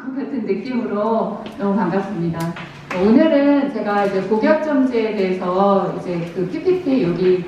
것 같은 느낌으로 너무 반갑습니다. 오늘은 제가 이제 복역점제에 대해서 이제 그 PPT 여기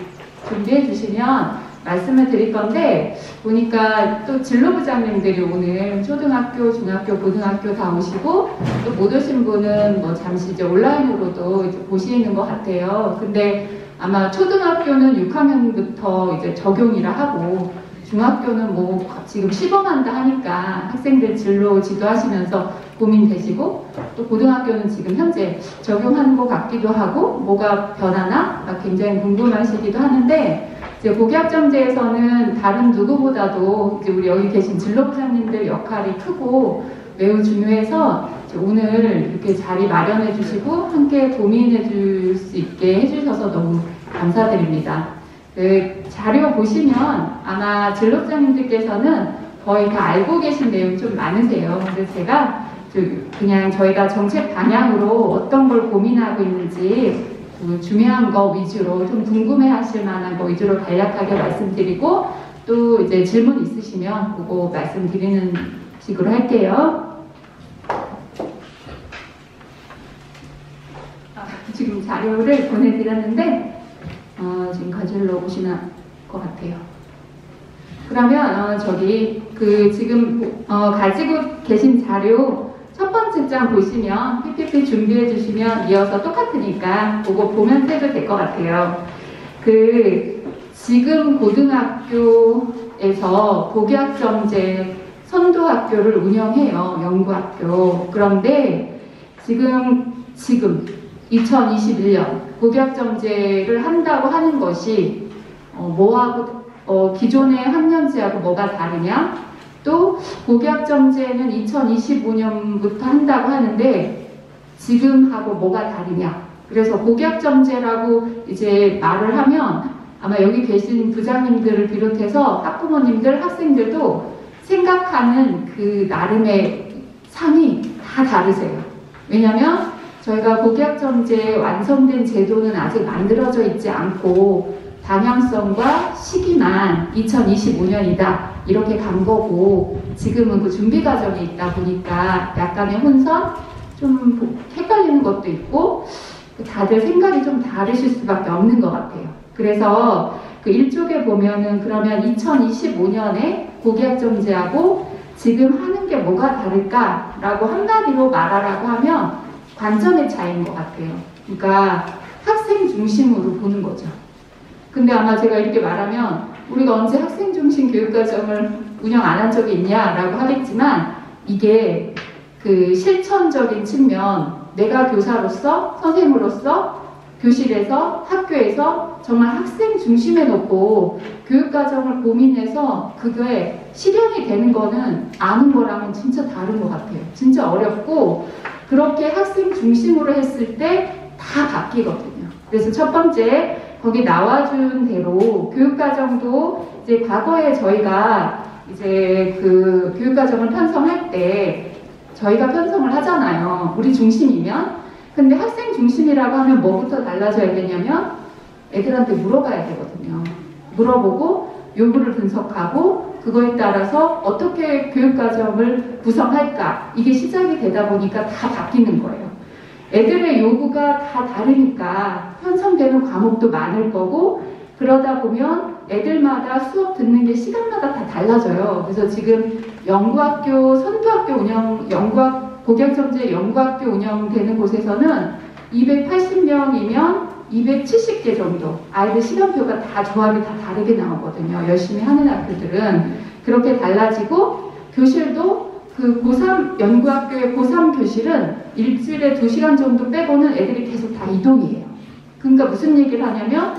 준비해 주시면 말씀을 드릴 건데, 보니까 또 진로부장님들이 오늘 초등학교, 중학교, 고등학교 다 오시고, 또 못 오신 분은 뭐 잠시 이제 온라인으로도 이제 보시는 것 같아요. 근데 아마 초등학교는 6학년부터 이제 적용이라 하고, 중학교는 뭐 지금 시범한다 하니까 학생들 진로 지도하시면서 고민되시고, 또 고등학교는 지금 현재 적용하는 것 같기도 하고, 뭐가 변하나 굉장히 궁금하시기도 하는데, 이제 복역점제에서는 다른 누구보다도 이제 우리 여기 계신 진로부장님들 역할이 크고 매우 중요해서 오늘 이렇게 자리 마련해 주시고 함께 고민해 줄 수 있게 해주셔서 너무 감사드립니다. 그 자료 보시면 아마 진로부장님들께서는 거의 다 알고 계신 내용 좀 많으세요. 그래서 제가 그냥 저희가 정책 방향으로 어떤 걸 고민하고 있는지 중요한 거 위주로, 좀 궁금해 하실 만한 거 위주로 간략하게 말씀드리고, 또 이제 질문 있으시면 그거 말씀드리는 식으로 할게요. 지금 자료를 보내드렸는데 지금 가지러 오시는 것 같아요. 그러면 저기 지금 가지고 계신 자료 첫 번째 장 보시면 PPT 준비해 주시면 이어서 똑같으니까 그거 보면서 해도 될 것 같아요. 지금 고등학교에서 복역점제 선도학교를 운영해요. 연구학교. 그런데 지금 2021년 복역점제를 한다고 하는 것이 뭐하고 기존의 학년제하고 뭐가 다르냐? 또 복역점제는 2025년부터 한다고 하는데 지금하고 뭐가 다르냐? 그래서 복역점제라고 이제 말을 하면 아마 여기 계신 부장님들을 비롯해서 학부모님들, 학생들도 생각하는 그 나름의 상이 다 다르세요. 왜냐하면 저희가 복역점제 완성된 제도는 아직 만들어져 있지 않고 방향성과 시기만 2025년이다 이렇게 간 거고, 지금은 그 준비 과정에 있다 보니까 약간의 혼선, 좀 헷갈리는 것도 있고 다들 생각이 좀 다르실 수밖에 없는 것 같아요. 그래서 그 일쪽에 보면은 그러면 2025년에 복역점제하고 지금 하는 게 뭐가 다를까라고 한마디로 말하라고 하면 관점의 차이인 것 같아요. 그러니까 학생 중심으로 보는 거죠. 근데 아마 제가 이렇게 말하면 우리가 언제 학생 중심 교육과정을 운영 안 한 적이 있냐라고 하겠지만, 이게 그 실천적인 측면, 내가 교사로서, 선생님으로서 교실에서, 학교에서 정말 학생 중심에 놓고 교육과정을 고민해서 그게 실현이 되는 거는 아는 거랑은 진짜 다른 것 같아요. 진짜 어렵고, 그렇게 학생 중심으로 했을 때 다 바뀌거든요. 그래서 첫 번째, 거기 나와준 대로 교육과정도 이제 과거에 저희가 이제 그 교육과정을 편성할 때 저희가 편성을 하잖아요. 우리 중심이면. 근데 학생 중심이라고 하면 뭐부터 달라져야 되냐면 애들한테 물어봐야 되거든요. 물어보고 요구를 분석하고 그거에 따라서 어떻게 교육과정을 구성할까, 이게 시작이 되다 보니까 다 바뀌는 거예요. 애들의 요구가 다 다르니까 편성되는 과목도 많을 거고, 그러다 보면 애들마다 수업 듣는 게 시간마다 다 달라져요. 그래서 지금 연구학교, 선도학교 운영, 복역점제 연구학교 운영되는 곳에서는 280명이면 270개 정도 아이들 시간표가 다 조합이 다 다르게 나오거든요. 열심히 하는 학교들은 그렇게 달라지고, 교실도 그 고3 연구학교의 고3 교실은 일주일에 2시간 정도 빼고는 애들이 계속 다 이동이에요. 그러니까 무슨 얘기를 하냐면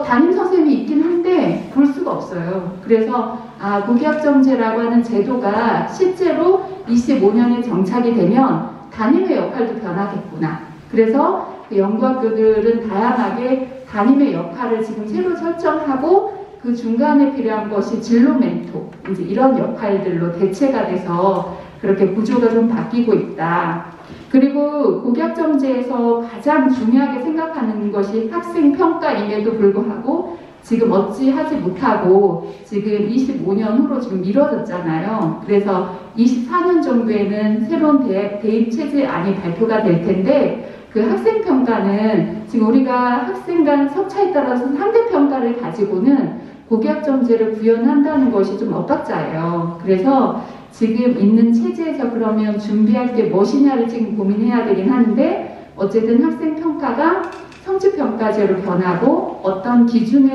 담임 선생님이 있긴 한데 볼 수가 없어요. 그래서 복역점제라고 하는 제도가 실제로 25년에 정착이 되면 담임의 역할도 변하겠구나. 그래서 그 연구학교들은 다양하게 담임의 역할을 지금 새로 설정하고, 그 중간에 필요한 것이 진로 멘토, 이제 이런 역할들로 대체가 돼서 그렇게 구조가 좀 바뀌고 있다. 그리고 복역점제에서 가장 중요하게 생각하는 것이 학생 평가임에도 불구하고 지금 어찌하지 못하고 지금 25년 후로 지금 미뤄졌잖아요. 그래서 24년 정도에는 새로운 대입 체제안이 발표가 될 텐데 그 학생평가는 지금 우리가 학생 간 석차에 따라서 상대평가를 가지고는 고교학점제를 구현한다는 것이 좀 엇박자예요. 그래서 지금 있는 체제에서 그러면 준비할 게 무엇이냐를 지금 고민해야 되긴 하는데 어쨌든 학생평가가 성취평가제로 변하고 어떤 기준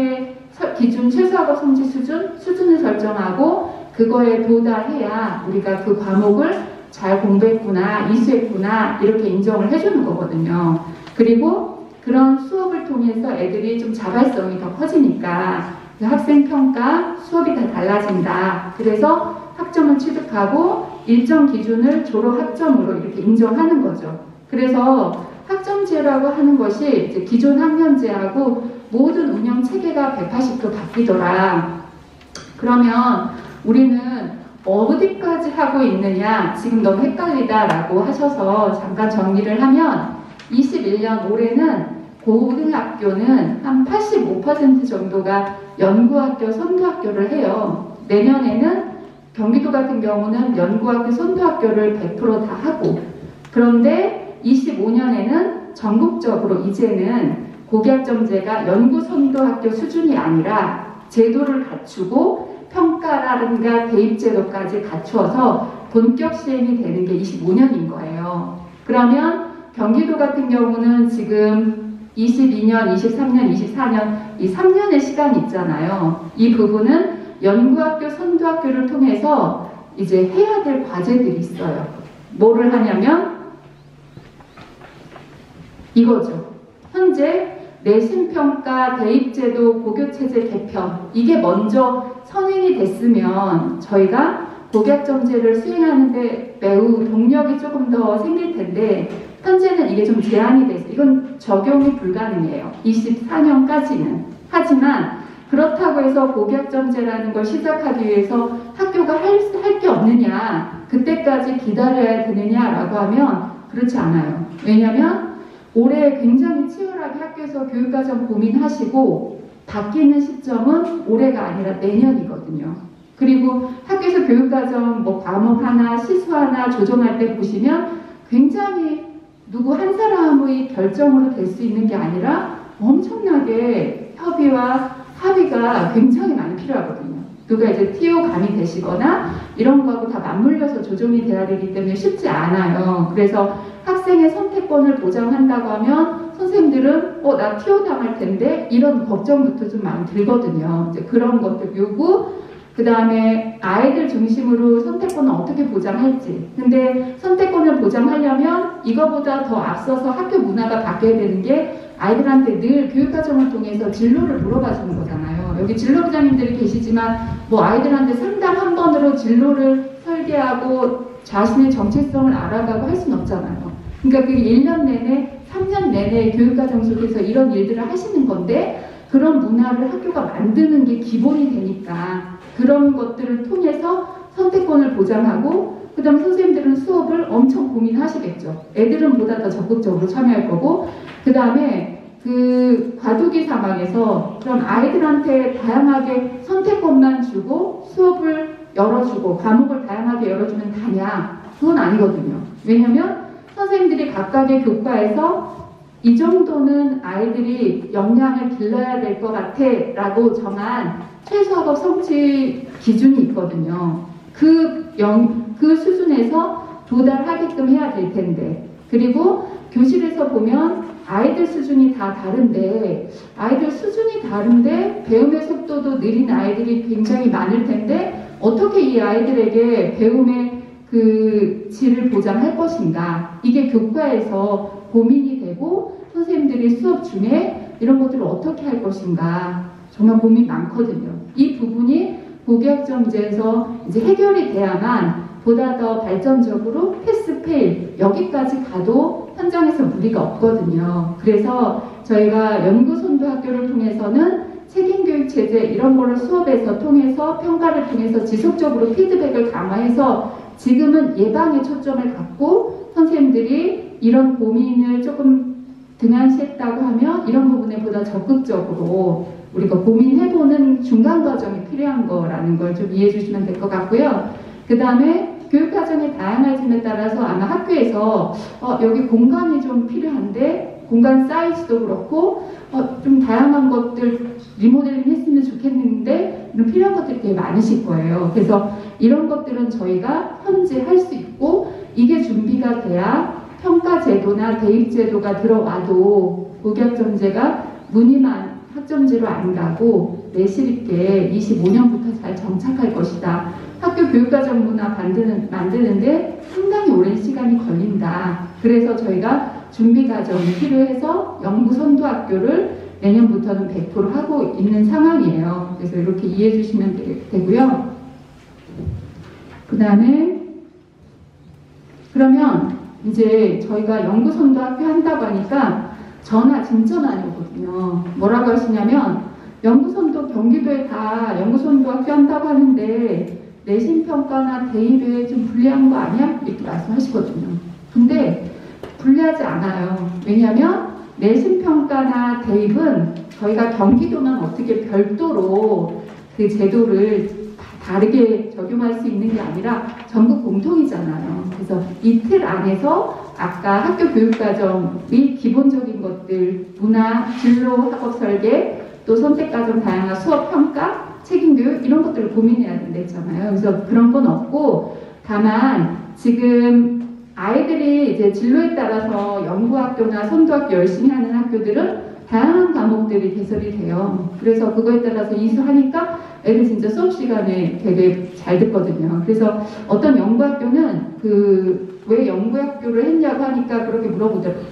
최소학업 성취 수준을 설정하고 그거에 도달해야 우리가 그 과목을 잘 공부했구나, 이수했구나 이렇게 인정을 해주는 거거든요. 그리고 그런 수업을 통해서 애들이 좀 자발성이 더 커지니까 학생평가 수업이 다 달라진다. 그래서 학점을 취득하고 일정 기준을 졸업 학점으로 이렇게 인정하는 거죠. 그래서 학점제라고 하는 것이 이제 기존 학년제하고 모든 운영 체계가 180도 바뀌더라. 그러면 우리는 어디까지 하고 있느냐 지금 너무 헷갈리다라고 하셔서 잠깐 정리를 하면 21년 올해는 고등학교는 한 85% 정도가 연구학교, 선도학교를 해요. 내년에는 경기도 같은 경우는 연구학교, 선도학교를 100% 다 하고 그런데 25년에는 전국적으로 이제는 고교학점제가 연구, 선도학교 수준이 아니라 제도를 갖추고 평가라든가 대입제도까지 갖추어서 본격 시행이 되는 게 25년인 거예요. 그러면 경기도 같은 경우는 지금 22년, 23년, 24년 이 3년의 시간이 있잖아요. 이 부분은 연구학교, 선도학교를 통해서 이제 해야 될 과제들이 있어요. 뭐를 하냐면 이거죠. 현재 내신평가, 대입제도, 고교체제 개편 이게 먼저 선행이 됐으면 저희가 고교학점제를 수행하는데 매우 동력이 조금 더 생길 텐데 현재는 이게 좀 제한이 돼서 이건 적용이 불가능해요. 24년까지는. 하지만 그렇다고 해서 고교학점제라는 걸 시작하기 위해서 학교가 할 게 없느냐 그때까지 기다려야 되느냐라고 하면 그렇지 않아요. 왜냐하면 올해 굉장히 치열하게 학교에서 교육과정 고민하시고 바뀌는 시점은 올해가 아니라 내년이거든요. 그리고 학교에서 교육과정 뭐 과목 하나, 시수 하나 조정할 때 보시면 굉장히 누구 한 사람의 결정으로 될 수 있는 게 아니라 엄청나게 협의와 합의가 굉장히 많이 필요하거든요. 누가 이제 TO 감이 되시거나 이런 거하고 다 맞물려서 조정이 돼야 되기 때문에 쉽지 않아요. 그래서 학생의 선택권을 보장한다고 하면 선생님들은 나 TO 당할 텐데 이런 걱정부터 좀 많이 들거든요. 이제 그런 것들 요구 그 다음에 아이들 중심으로 선택권을 어떻게 보장할지. 근데 선택권을 보장하려면 이거보다 더 앞서서 학교 문화가 바뀌어야 되는 게 아이들한테 늘 교육과정을 통해서 진로를 물어봐 주는 거잖아요. 여기 진로부장님들이 계시지만 뭐 아이들한테 상담 한 번으로 진로를 설계하고 자신의 정체성을 알아가고 할 수는 없잖아요. 그러니까 그게 1년 내내, 3년 내내 교육과정 속에서 이런 일들을 하시는 건데 그런 문화를 학교가 만드는 게 기본이 되니까 그런 것들을 통해서 선택권을 보장하고 그 다음 선생님들은 수업을 엄청 고민하시겠죠. 애들은 보다 더 적극적으로 참여할 거고 그 다음에 그 과도기 상황에서 그럼 아이들한테 다양하게 선택권만 주고 수업을 열어주고 과목을 다양하게 열어주면 다냐? 그건 아니거든요. 왜냐하면 선생님들이 각각의 교과에서 이 정도는 아이들이 역량을 길러야 될 것 같아 라고 정한 최소학업 성취 기준이 있거든요. 그 수준에서 도달하게끔 해야 될 텐데 그리고 교실에서 보면 아이들 수준이 다 다른데 아이들 수준이 다른데 배움의 속도도 느린 아이들이 굉장히 많을 텐데 어떻게 이 아이들에게 배움의 그 질을 보장할 것인가 이게 교과에서 고민이 되고 선생님들이 수업 중에 이런 것들을 어떻게 할 것인가 정말 고민 많거든요. 이 부분이 고교학점제에서 이제 해결이 돼야만 보다 더 발전적으로 패스 페일 여기까지 가도 현장에서 무리가 없거든요. 그래서 저희가 연구선도 학교를 통해서는 책임교육체제 이런 거를 수업에서 통해서 평가를 통해서 지속적으로 피드백을 강화해서 지금은 예방에 초점을 갖고 선생님들이 이런 고민을 조금 등한시했다고 하면 이런 부분에 보다 적극적으로 우리가 고민해보는 중간 과정이 필요한 거라는 걸 좀 이해해 주시면 될 것 같고요. 그 다음에 교육과정의 다양해짐에 따라서 아마 학교에서 여기 공간이 좀 필요한데 공간 사이즈도 그렇고 좀 다양한 것들 리모델링 했으면 좋겠는데 이런 필요한 것들이 되게 많으실 거예요. 그래서 이런 것들은 저희가 현재 할 수 있고 이게 준비가 돼야 평가 제도나 대입 제도가 들어와도 복약정제가 무늬만 학점제로 안 가고 내실 있게 25년부터 잘 정착할 것이다. 학교 교육과정 문화 만드는데 상당히 오랜 시간이 걸린다. 그래서 저희가 준비 과정이 필요해서 연구 선도학교를 내년부터는 100% 하고 있는 상황이에요. 그래서 이렇게 이해해 주시면 되고요. 그 다음에 그러면 이제 저희가 연구 선도학교 한다고 하니까 전화 진짜 많이 오거든요. 뭐라고 하시냐면 연구선도 경기도에 다 연구선도학교 한다고 하는데 내신평가나 대입에 좀 불리한 거 아니야? 이렇게 말씀하시거든요. 근데 불리하지 않아요. 왜냐하면 내신평가나 대입은 저희가 경기도만 어떻게 별도로 그 제도를 다르게 적용할 수 있는 게 아니라 전국 공통이잖아요. 그래서 이 틀 안에서 아까 학교 교육과정의 기본적인 것들, 문화, 진로, 학업 설계, 또 선택과정 다양한 수업 평가, 책임교육 이런 것들을 고민해야 된다 했잖아요. 그래서 그런 건 없고 다만 지금 아이들이 이제 진로에 따라서 연구학교나 선도학교 열심히 하는 학교들은 다양한 과목들이 개설이 돼요. 그래서 그거에 따라서 이수하니까 애들 진짜 수업 시간에 되게 잘 듣거든요. 그래서 어떤 연구학교는 왜 연구학교를 했냐고 하니까 그렇게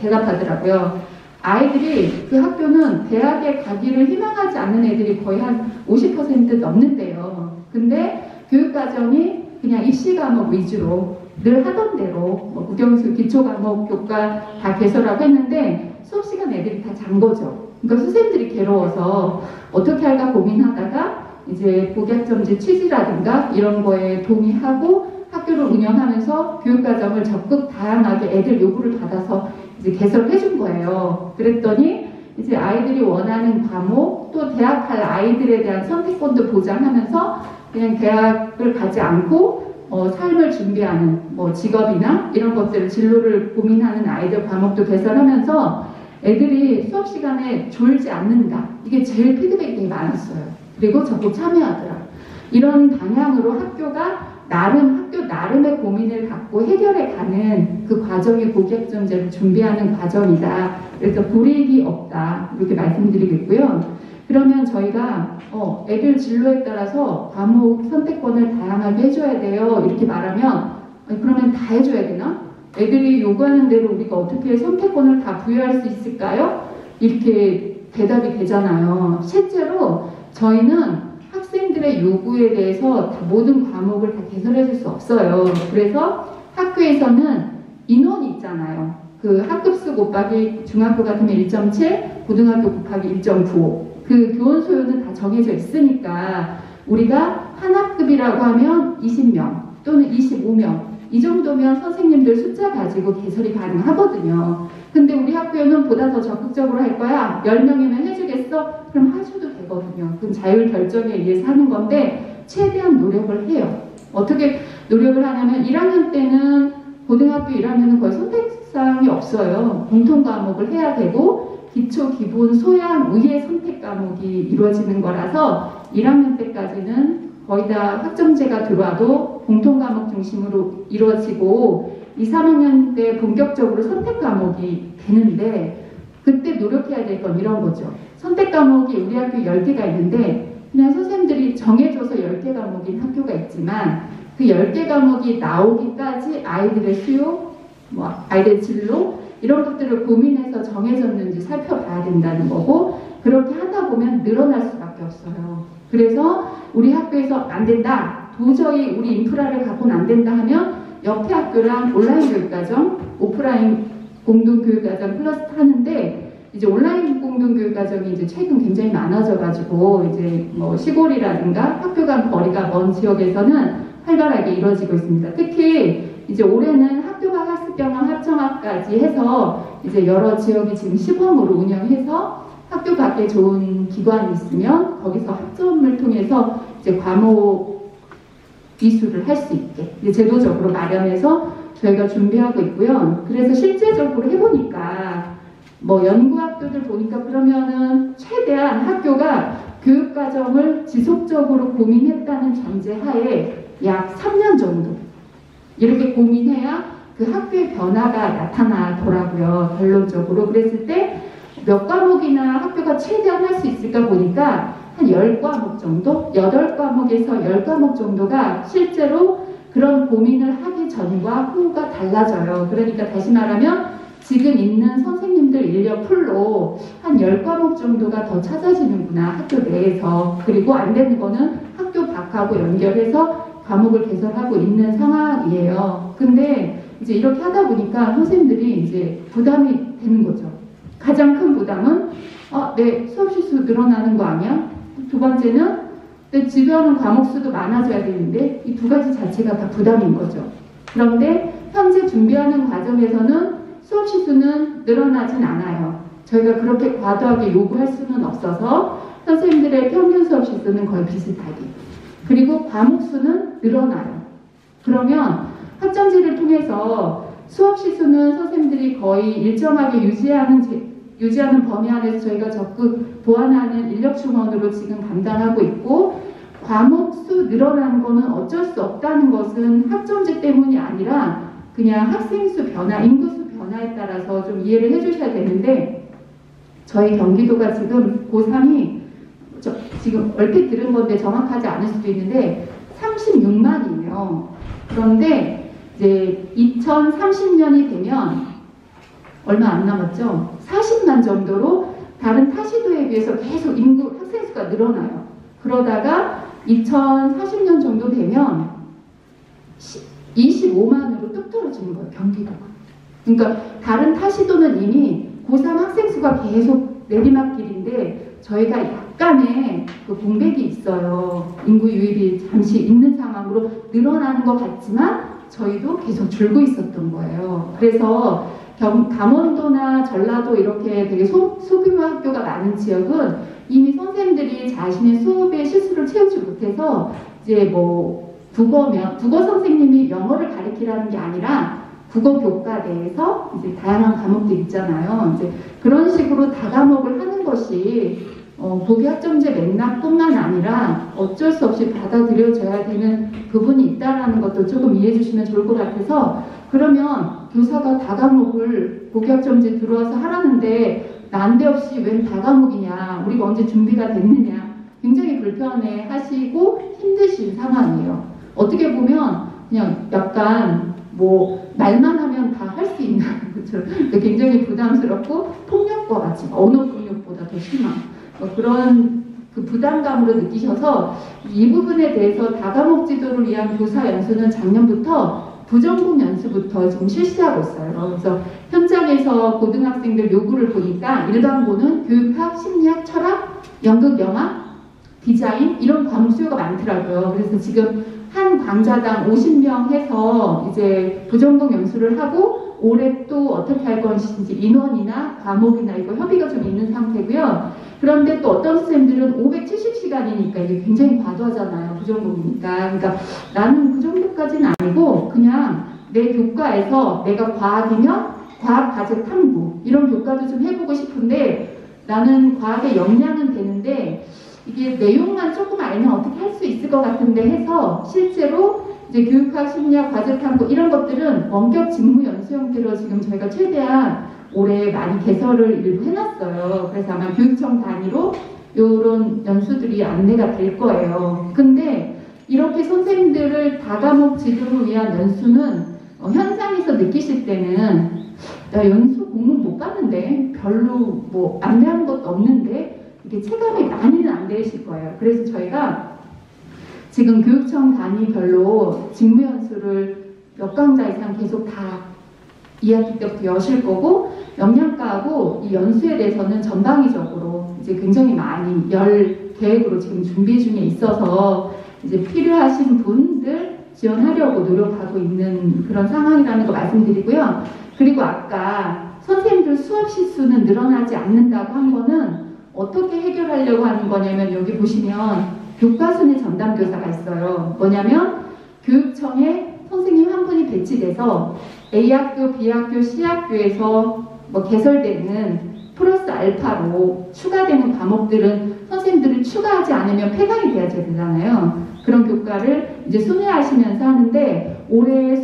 대답하더라고요. 아이들이 그 학교는 대학에 가기를 희망하지 않는 애들이 거의 한 50% 넘는데요. 근데 교육과정이 그냥 입시 과목 위주로 늘 하던 대로 국영수 기초과목 교과 다 개설하고 했는데 수업 시간 애들이 다 잔 거죠. 그러니까 선생님들이 괴로워서 어떻게 할까 고민하다가 이제 복약정제 취지라든가 이런 거에 동의하고 학교를 운영하면서 교육과정을 적극 다양하게 애들 요구를 받아서 이제 개설을 해준 거예요. 그랬더니 이제 아이들이 원하는 과목 또 대학 갈 아이들에 대한 선택권도 보장하면서 그냥 대학을 가지 않고 삶을 준비하는 직업이나 이런 것들을 진로를 고민하는 아이들 과목도 개설하면서 애들이 수업 시간에 졸지 않는다. 이게 제일 피드백이 되게 많았어요. 그리고 적극 참여하더라. 이런 방향으로 학교가 학교 나름의 고민을 갖고 해결해 가는 그 과정이 복약정제를 준비하는 과정이다. 그래서 불이익이 없다. 이렇게 말씀드리겠고요. 그러면 저희가 애들 진로에 따라서 과목 선택권을 다양하게 해줘야 돼요. 이렇게 말하면 그러면 다 해줘야 되나? 애들이 요구하는 대로 우리가 어떻게 선택권을 다 부여할 수 있을까요? 이렇게 대답이 되잖아요. 실제로 저희는 학생들의 요구에 대해서 모든 과목을 다 개설해 줄 수 없어요. 그래서 학교에서는 인원이 있잖아요. 그 학급수 곱하기 중학교 같으면 1.7, 고등학교 곱하기 1.95. 그 교원 소요는 다 정해져 있으니까 우리가 한 학급이라고 하면 20명 또는 25명 이 정도면 선생님들 숫자 가지고 개설이 가능하거든요. 근데 우리 학교는 보다 더 적극적으로 할 거야. 10명이면 해주겠어? 그럼 하셔도 되거든요. 그건 자율 결정에 의해서 하는 건데 최대한 노력을 해요. 어떻게 노력을 하냐면 1학년 때는 고등학교 1학년은 거의 선택사항이 없어요. 공통 과목을 해야 되고 기초, 기본, 소양, 의예 선택 과목이 이루어지는 거라서 1학년 때까지는 거의 다 학점제가 들어와도 공통 과목 중심으로 이루어지고 2, 3학년 때 본격적으로 선택 과목이 되는데 그때 노력해야 될 건 이런 거죠. 선택 과목이 우리 학교 10개가 있는데 그냥 선생님들이 정해줘서 10개 과목인 학교가 있지만 그 10개 과목이 나오기까지 아이들의 수요, 아이들의 진로 이런 것들을 고민해서 정해졌는지 살펴봐야 된다는 거고 그렇게 하다 보면 늘어날 수밖에 없어요. 그래서 우리 학교에서 안 된다. 도저히 우리 인프라를 갖고는 안 된다 하면 옆에 학교랑 온라인 교육과정, 오프라인 공동교육과정 플러스 하는데 이제 온라인 공동교육과정이 이제 최근 굉장히 많아져가지고 이제 시골이라든가 학교 간 거리가 먼 지역에서는 활발하게 이루어지고 있습니다. 특히 이제 올해는 학교가 학습경험 합청학까지 해서 이제 여러 지역이 지금 시범으로 운영해서 학교 밖에 좋은 기관이 있으면 거기서 학점을 통해서 이제 과목 이수를 할 수 있게 이제 제도적으로 마련해서 저희가 준비하고 있고요. 그래서 실제적으로 해보니까 뭐 연구학교들 보니까 그러면은 최대한 학교가 교육과정을 지속적으로 고민했다는 전제하에 약 3년 정도 이렇게 고민해야 그 학교의 변화가 나타나더라고요. 결론적으로. 그랬을 때 몇 과목이나 학교가 최대한 할 수 있을까 보니까 한 10과목 정도? 8과목에서 10과목 정도가 실제로 그런 고민을 하기 전과 후가 달라져요. 그러니까 다시 말하면 지금 있는 선생님들 인력 풀로 한 10과목 정도가 더 찾아지는구나, 학교 내에서. 그리고 안 되는 거는 학교 밖하고 연결해서 과목을 개설하고 있는 상황이에요. 근데 이제 이렇게 하다 보니까 선생님들이 이제 부담이 되는 거죠. 가장 큰 부담은 내 수업 시수 늘어나는 거 아니야? 두 번째는 내 지도하는 과목 수도 많아져야 되는데 이 두 가지 자체가 다 부담인 거죠. 그런데 현재 준비하는 과정에서는 수업 시수는 늘어나진 않아요. 저희가 그렇게 과도하게 요구할 수는 없어서 선생님들의 평균 수업 시수는 거의 비슷하게. 그리고 과목 수는 늘어나요. 그러면 학점제를 통해서 수업 시수는 선생님들이 거의 일정하게 유지하는 범위 안에서 저희가 적극 보완하는 인력 충원으로 지금 감당하고 있고, 과목 수 늘어나는 거는 어쩔 수 없다는 것은 학점제 때문이 아니라 그냥 학생 수 변화, 인구 수 변화에 따라서 좀 이해를 해주셔야 되는데, 저희 경기도가 지금 고3이 지금 얼핏 들은 건데 정확하지 않을 수도 있는데 36만이에요. 그런데 이제 2030년이 되면 얼마 안 남았죠. 40만 정도로 다른 타시도에 비해서 계속 인구 학생 수가 늘어나요. 그러다가 2040년 정도 되면 25만으로 뚝 떨어지는 거예요, 경기도가. 그러니까 다른 타시도는 이미 고3 학생 수가 계속 내리막길인데 저희가 약간의 그 공백이 있어요. 인구 유입이 잠시 있는 상황으로 늘어나는 것 같지만 저희도 계속 줄고 있었던 거예요. 그래서 강원도나 전라도 이렇게 되게 소규모 학교가 많은 지역은 이미 선생님들이 자신의 수업의 실수를 채우지 못해서 이제 뭐 국어 선생님이 영어를 가르치라는 게 아니라 국어 교과 내에서 이제 다양한 과목들 있잖아요. 이제 그런 식으로 다과목을 하는 것이 보기 학점제 맥락뿐만 아니라 어쩔 수 없이 받아들여져야 되는 부분이 있다라는 것도 조금 이해해 주시면 좋을 것 같아서, 그러면 교사가 다과목을 보기 학점제 들어와서 하라는데 난데없이 웬 다과목이냐, 우리가 언제 준비가 됐느냐, 굉장히 불편해 하시고 힘드신 상황이에요. 어떻게 보면 그냥 약간 뭐 말만 하면 다 할 수 있는 것처럼 굉장히 부담스럽고 폭력과 같이 언어 폭력보다 더 심한 그런 그 부담감으로 느끼셔서 이 부분에 대해서 다과목 지도를 위한 교사 연수는 작년부터 부전공 연수부터 지금 실시하고 있어요. 그래서 현장에서 고등학생들 요구를 보니까 일반고는 교육학, 심리학, 철학, 연극, 영화, 디자인 이런 과목 수요가 많더라고요. 그래서 지금 한 강좌당 50명 해서 이제 부전공 연수를 하고 올해 또 어떻게 할 것인지 인원이나 과목이나 이거 협의가 좀 있는 상태고요. 그런데 또 어떤 선생님들은 570시간이니까 이게 굉장히 과도하잖아요. 부전공이니까. 그러니까 나는 그 정도까지는 아니고 그냥 내 교과에서 내가 과학이면 과학 과제 탐구 이런 교과도 좀 해보고 싶은데 나는 과학에 역량은 되는데 이게 내용만 조금 알면 어떻게 할 수 있을 것 같은데 해서 실제로 이제 교육학, 심리학, 과제 탐구 이런 것들은 원격 직무 연수 형태로 지금 저희가 최대한 올해 많이 개설을 일부 해놨어요. 그래서 아마 교육청 단위로 이런 연수들이 안내가 될 거예요. 근데 이렇게 선생님들을 다과목 지도를 위한 연수는 현장에서 느끼실 때는 나 연수 공문 못 가는데 별로 뭐 안내하는 것도 없는데 이게 체감이 많이는 안 되실 거예요. 그래서 저희가 지금 교육청 단위별로 직무 연수를 몇 강좌 이상 계속 다 2학기 때부터 여실 거고, 역량과하고 이 연수에 대해서는 전방위적으로 이제 굉장히 많이 열 계획으로 지금 준비 중에 있어서 이제 필요하신 분들 지원하려고 노력하고 있는 그런 상황이라는 거 말씀드리고요. 그리고 아까 선생님들 수업 시수는 늘어나지 않는다고 한 거는 어떻게 해결하려고 하는 거냐면 여기 보시면 교과순의 전담교사가 있어요. 뭐냐면 교육청에 선생님 한 분이 배치돼서 A학교, B학교, C학교에서 뭐 개설되는 플러스 알파로 추가되는 과목들은 선생님들을 추가하지 않으면 폐강이 돼야 되잖아요. 그런 교과를 이제 순회하시면서 하는데 올해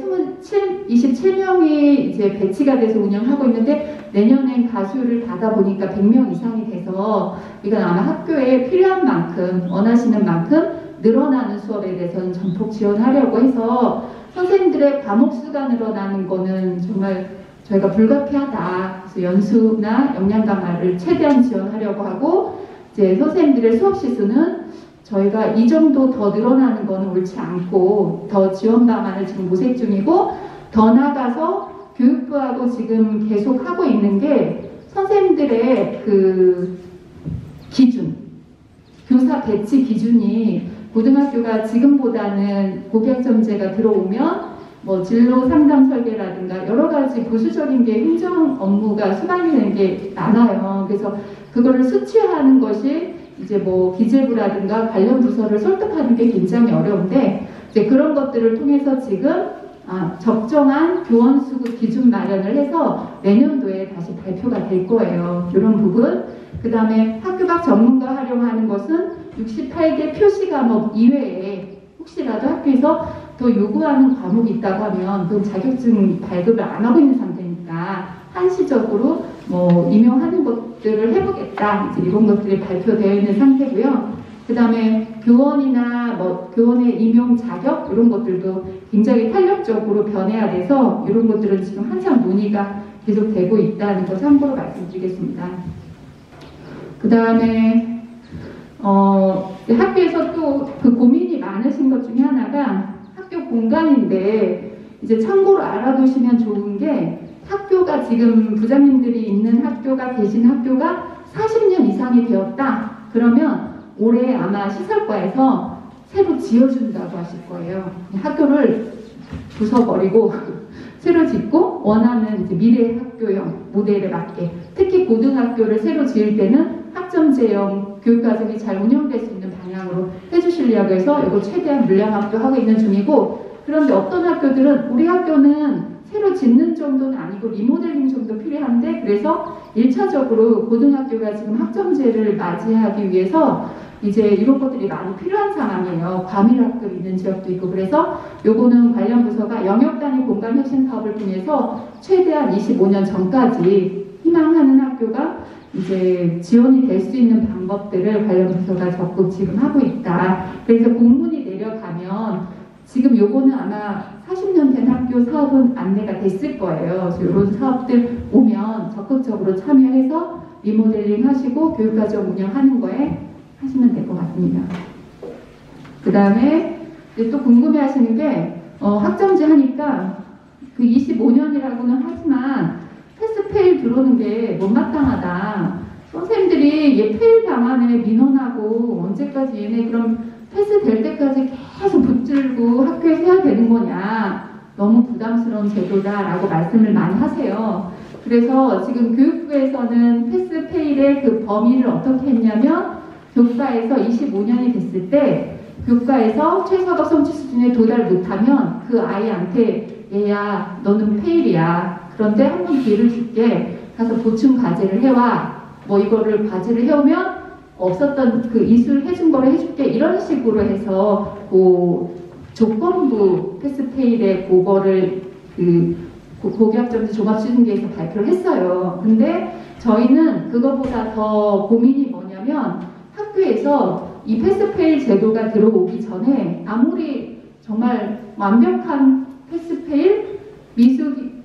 27명이 이제 배치가 돼서 운영하고 있는데 내년엔 가수를 받아 보니까 100명 이상이 돼서 이건 아마 학교에 필요한 만큼 원하시는 만큼 늘어나는 수업에 대해서는 전폭 지원하려고 해서 선생님들의 과목 수가 늘어나는 거는 정말 저희가 불가피하다. 그래서 연수나 역량 강화를 최대한 지원하려고 하고 이제 선생님들의 수업 시수는 저희가 이 정도 더 늘어나는 거는 옳지 않고 더 지원 방안을 지금 모색 중이고 더 나아가서 교육부하고 지금 계속 하고 있는 게 선생님들의 그 기준, 교사 배치 기준이 고등학교가 지금보다는 고교학점제가 들어오면 뭐 진로 상담 설계라든가 여러 가지 부수적인 게 행정 업무가 수반이 되는 게 많아요. 그래서 그거를 수취하는 것이 이제 뭐 기재부라든가 관련 부서를 설득하는 게 굉장히 어려운데 이제 그런 것들을 통해서 지금 적정한 교원 수급 기준 마련을 해서 내년도에 다시 발표가 될 거예요. 이런 부분. 그 다음에 학교 밖 전문가 활용하는 것은 68개 표시 과목 이외에 혹시라도 학교에서 더 요구하는 과목이 있다고 하면 그 자격증 발급을 안 하고 있는 상태니까 한시적으로 뭐 임용하는 것들을 해보겠다. 이제 이런 것들이 발표되어 있는 상태고요. 그 다음에 교원이나 뭐 교원의 임용 자격 이런 것들도 굉장히 탄력적으로 변해야 돼서 이런 것들은 지금 한참 논의가 계속되고 있다는 거 참고로 말씀드리겠습니다. 그 다음에 학교에서 또 그 고민이 많으신 것 중에 하나가 학교 공간인데 이제 참고로 알아두시면 좋은 게 학교가 지금 부장님들이 있는 학교가 계신 학교가 40년 이상이 되었다. 그러면 올해 아마 시설과에서 새로 지어준다고 하실 거예요. 학교를 부숴버리고 새로 짓고 원하는 이제 미래 학교형 모델에 맞게 특히 고등학교를 새로 지을 때는 학점제형 교육과정이 잘 운영될 수 있는 방향으로 해주시려고 해서 이거 최대한 물량학교 하고 있는 중이고 그런데 어떤 학교들은 우리 학교는 새로 짓는 정도는 아니고 리모델링 정도 필요한데 그래서 1차적으로 고등학교가 지금 학점제를 맞이하기 위해서 이제 이런 것들이 많이 필요한 상황이에요. 과밀학급 있는 지역도 있고 그래서 요거는 관련 부서가 영역 단위 공간 혁신 사업을 통해서 최대한 25년 전까지 희망하는 학교가 이제 지원이 될 수 있는 방법들을 관련 부서가 적극 지금 하고 있다. 그래서 공문이 내려가면 지금 요거는 아마 40년 된 학교 사업은 안내가 됐을 거예요. 그래서 이런 사업들 오면 적극적으로 참여해서 리모델링 하시고 교육과정 운영하는 거에 하시면 될 것 같습니다. 그 다음에 또 궁금해 하시는 게 학점제 하니까 그 25년이라고는 하지만 패스페일 들어오는 게 못마땅하다. 선생님들이 얘 페일 방안에 민원하고 언제까지 얘네 그럼 패스 될 때까지 계속 붙들고 학교에서 해야 되는 거냐. 너무 부담스러운 제도다라고 말씀을 많이 하세요. 그래서 지금 교육부에서는 패스페일의 그 범위를 어떻게 했냐면 교과에서 25년이 됐을 때 교과에서 최저학업 성취 수준에 도달 못하면 그 아이한테 얘야 너는 페일이야. 그런데 한 번 기회를 줄게. 가서 보충 과제를 해와. 뭐 이거를 과제를 해오면 없었던 그 이수를 해준 거를 해줄게. 이런 식으로 해서 그 조건부 패스페일의 그거를 그 고교학점제 종합수준계에서 발표를 했어요. 근데 저희는 그거보다 더 고민이 뭐냐면 학교에서 이 패스페일 제도가 들어오기 전에 아무리 정말 완벽한 패스페일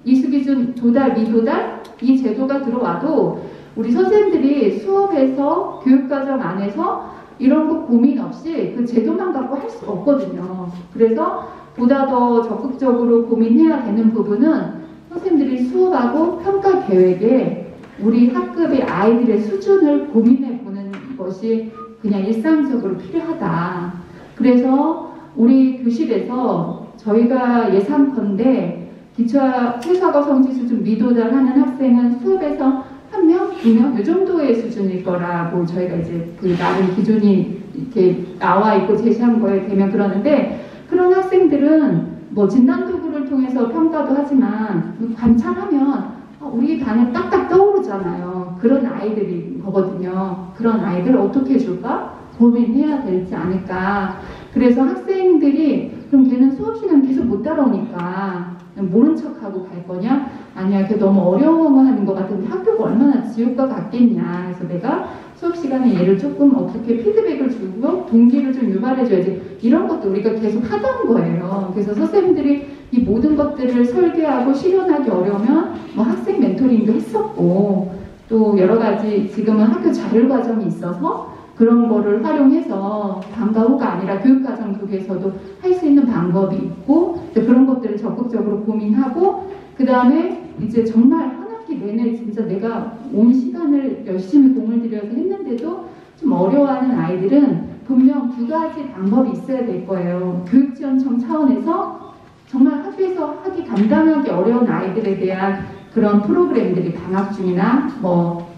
이수기준 도달 미도달 이 제도가 들어와도 우리 선생님들이 수업에서 교육과정 안에서 이런 거 고민 없이 그 제도만 갖고 할 수 없거든요. 그래서 보다 더 적극적으로 고민해야 되는 부분은 선생님들이 수업하고 평가 계획에 우리 학급의 아이들의 수준을 고민해 보는 것이 그냥 일상적으로 필요하다. 그래서 우리 교실에서 저희가 예상컨대 최소학업 성취 수준 미도달하는 학생은 수업에서 1명 분명 이 정도의 수준일 거라고 저희가 이제 그 나름 기준이 이렇게 나와 있고 제시한 거에 되면 그러는데, 그런 학생들은 뭐 진단 도구를 통해서 평가도 하지만 관찰하면 우리 반에 딱딱 떠오르잖아요. 그런 아이들이 거거든요. 그런 아이들 어떻게 해줄까? 고민해야 되지 않을까. 그래서 학생들이 그럼 걔는 수업 시간 계속 못 따라오니까 모른 척하고 갈 거냐? 아니야, 걔 너무 어려워하는 것 같은데 학교가 얼마나 지옥과 같겠냐. 그래서 내가 수업 시간에 얘를 조금 어떻게 피드백을 주고 동기를 좀 유발해줘야지. 이런 것도 우리가 계속 하던 거예요. 그래서 선생님들이 이 모든 것들을 설계하고 실현하기 어려우면 뭐 학생 멘토링도 했었고, 또 여러 가지 지금은 학교 자율 과정이 있어서 그런 거를 활용해서 방과 후가 아니라 교육과정 쪽에서도 할 수 있는 방법이 있고, 그런 것들을 적극적으로 고민하고, 그 다음에 이제 정말 한 학기 내내 진짜 내가 온 시간을 열심히 공을 들여서 했는데도 좀 어려워하는 아이들은 분명 두 가지 방법이 있어야 될 거예요. 교육지원청 차원에서 정말 학교에서 하기 감당하기 어려운 아이들에 대한 그런 프로그램들이 방학 중이나 뭐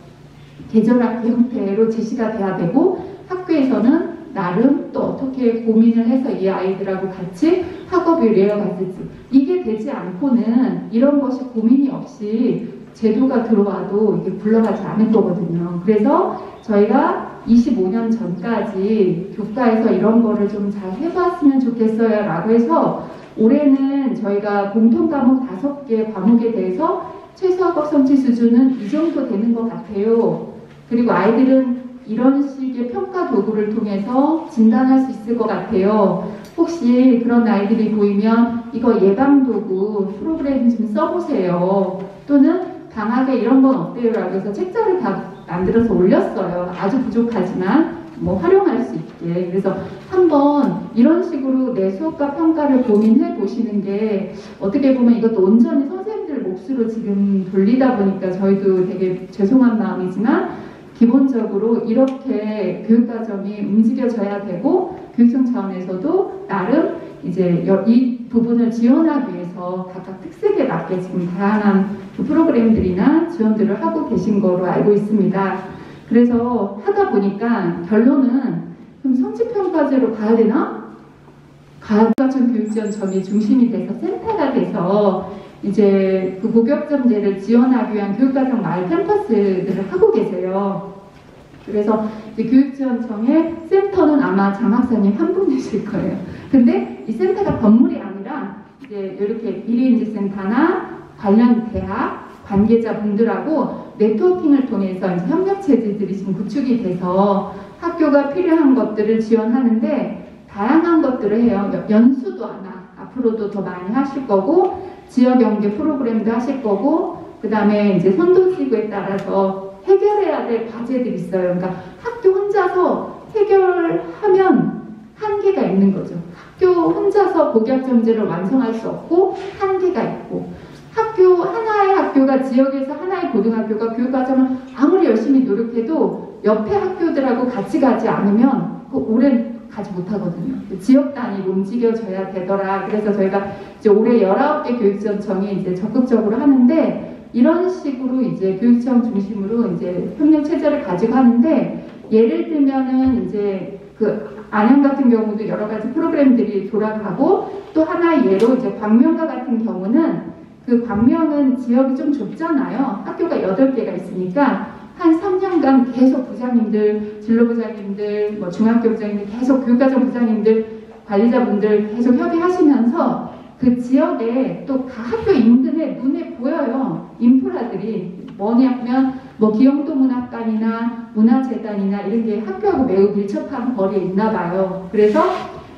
계절학기 형태로 제시가 돼야 되고, 학교에서는 나름 또 어떻게 고민을 해서 이 아이들하고 같이 학업을 이어갔을지, 이게 되지 않고는 이런 것이 고민이 없이 제도가 들어와도 이게 굴러가지 않을 거거든요. 그래서 저희가 25년 전까지 교과에서 이런 거를 좀 잘 해봤으면 좋겠어요 라고 해서 올해는 저희가 공통 과목 5개 과목에 대해서 최소 학업 성취 수준은 이 정도 되는 것 같아요. 그리고 아이들은 이런 식의 평가 도구를 통해서 진단할 수 있을 것 같아요. 혹시 그런 아이들이 보이면 이거 예방 도구 프로그램 좀 써보세요. 또는 방학에 이런 건 어때요? 라고 해서 책자를 다 만들어서 올렸어요. 아주 부족하지만 뭐 활용할 수 있게. 그래서 한번 이런 식으로 내 수업과 평가를 고민해 보시는 게, 어떻게 보면 이것도 온전히 선생님들 몫으로 지금 돌리다 보니까 저희도 되게 죄송한 마음이지만, 기본적으로 이렇게 교육과정이 움직여져야 되고, 교육청 차원에서도 나름 이제 이 부분을 지원하기 위해서 각각 특색에 맞게 지금 다양한 프로그램들이나 지원들을 하고 계신 거로 알고 있습니다. 그래서 하다 보니까 결론은 그럼 성취평가제로 가야 되나? 가학과정 교육지원청이 중심이 돼서 센터가 돼서 이제 그 고교학점제를 지원하기 위한 교육과정 마을 캠퍼스들을 하고 계세요. 그래서 이제 교육지원청의 센터는 아마 장학사님 한 분이실 거예요. 근데 이 센터가 건물이 아니라 이제 이렇게 미래인지센터나 관련 대학 관계자분들하고 네트워킹을 통해서 이제 협력 체제들이 지금 구축이 돼서 학교가 필요한 것들을 지원하는데, 다양한 것들을 해요. 연수도 아마 앞으로도 더 많이 하실 거고, 지역 연계 프로그램도 하실 거고, 그 다음에 이제 선도지구에 따라서 해결해야 될 과제들이 있어요. 그러니까 학교 혼자서 해결하면 한계가 있는 거죠. 학교 혼자서 고교학점제를 완성할 수 없고 한계가 있고, 학교 하나의 학교가 지역에서 하나의 고등학교가 교육과정을 아무리 열심히 노력해도 옆에 학교들하고 같이 가지 않으면 오랜 가지 못하거든요. 지역 단위로 움직여져야 되더라. 그래서 저희가 이제 올해 19개 교육지원청이 이제 적극적으로 하는데, 이런 식으로 이제 교육청 중심으로 이제 협력 체제를 가지고 하는데, 예를 들면은 이제 그 안양 같은 경우도 여러 가지 프로그램들이 돌아가고, 또 하나의 예로 이제 광명과 같은 경우는, 그 광명은 지역이 좀 좁잖아요. 학교가 8개가 있으니까 한 3년간 계속 부장님들, 진로부장님들, 뭐 중학교 부장님들, 계속 교육과정 부장님들, 관리자분들 계속 협의하시면서 그 지역에 또 각 학교 인근에 눈에 보여요. 인프라들이 뭐냐면 뭐 기영도 문학관이나 문화재단이나 이런 게 학교하고 매우 밀접한 거리에 있나 봐요. 그래서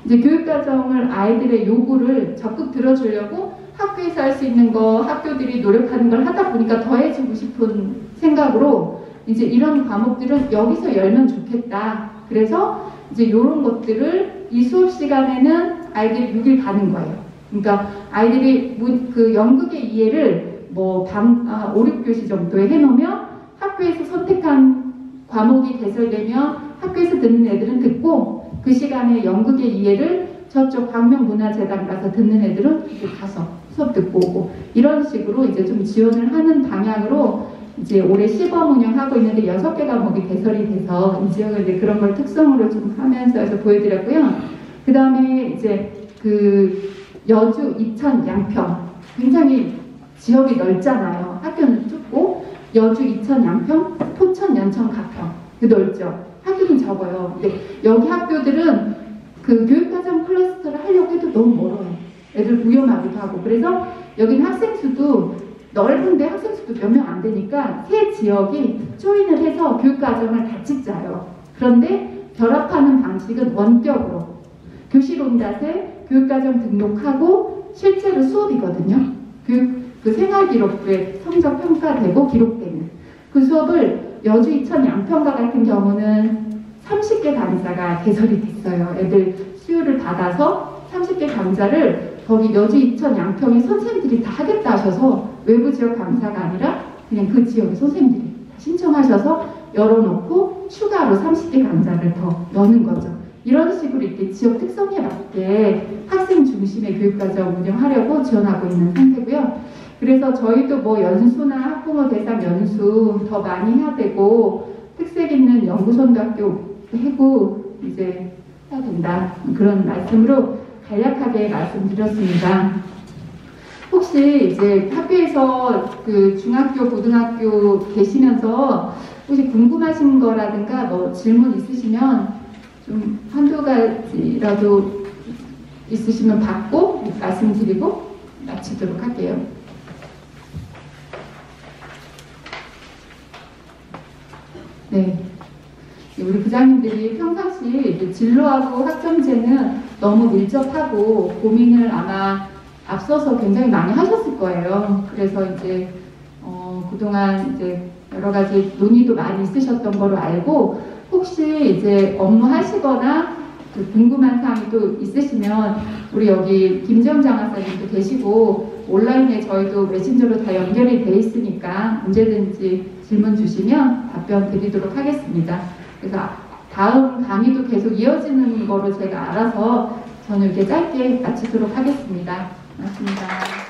이제 교육과정을 아이들의 요구를 적극 들어주려고 학교에서 할 수 있는 거 학교들이 노력하는 걸 하다 보니까 더 해주고 싶은 생각으로 이제 이런 과목들은 여기서 열면 좋겠다. 그래서 이제 이런 것들을 이 수업 시간에는 아이들이 6일 가는 거예요. 그러니까 아이들이 그 연극의 이해를 뭐 5, 6교시 정도에 해놓으면 학교에서 선택한 과목이 개설되면 학교에서 듣는 애들은 듣고, 그 시간에 연극의 이해를 저쪽 광명문화재단 가서 듣는 애들은 가서 수업 듣고 오고, 이런 식으로 이제 좀 지원을 하는 방향으로 이제 올해 시범 운영하고 있는데 6개 과목이 개설이 돼서 이 지역을 이제 그런 걸 특성으로 좀 하면서 해서 보여드렸고요. 그 다음에 이제 그 여주, 이천, 양평 굉장히 지역이 넓잖아요. 학교는 좁고 여주, 이천, 양평, 포천, 연천, 가평 넓죠. 학교는 적어요. 근데 여기 학교들은 그 교육과정 클러스터를 하려고 해도 너무 멀어요. 애들 위험하기도 하고. 그래서 여기는 학생 수도 넓은데 학생 수도 몇 명 안 되니까 세 지역이 조인을 해서 교육과정을 같이 짜요. 그런데 결합하는 방식은 원격으로 교실 온다세 교육과정 등록하고 실제로 수업이거든요. 그 생활기록부에 성적 평가되고 기록되는 그 수업을 여주, 이천, 양평과 같은 경우는 30개 강좌가 개설이 됐어요. 애들 수요를 받아서 30개 강좌를 거기 여주, 이천, 양평의 선생님들이 다 하겠다 하셔서 외부 지역 강사가 아니라 그냥 그 지역의 선생님들이 다 신청하셔서 열어놓고 추가로 30개 강좌를 더 여는 거죠. 이런 식으로 이렇게 지역 특성에 맞게 학생 중심의 교육과정 운영하려고 지원하고 있는 상태고요. 그래서 저희도 뭐 연수나 학부모 대상 연수 더 많이 해야 되고 특색 있는 연구선도학교 해고 이제 해야 된다. 그런 말씀으로 간략하게 말씀드렸습니다. 혹시 이제 학교에서 그 중학교, 고등학교 계시면서 혹시 궁금하신 거라든가 뭐 질문 있으시면 좀 한두 가지라도 있으시면 받고 말씀드리고 마치도록 할게요. 네. 우리 부장님들이 평상시 진로하고 학점제는 너무 밀접하고 고민을 아마 앞서서 굉장히 많이 하셨을 거예요. 그래서 이제 그동안 이제 여러 가지 논의도 많이 있으셨던 거로 알고 혹시 이제 업무 하시거나 궁금한 사항이 또 있으시면 우리 여기 김재훈 장학사님도 계시고 온라인에 저희도 메신저로 다 연결이 돼 있으니까 언제든지 질문 주시면 답변 드리도록 하겠습니다. 그래서 다음 강의도 계속 이어지는 거로 제가 알아서 저는 이렇게 짧게 마치도록 하겠습니다. 고맙습니다.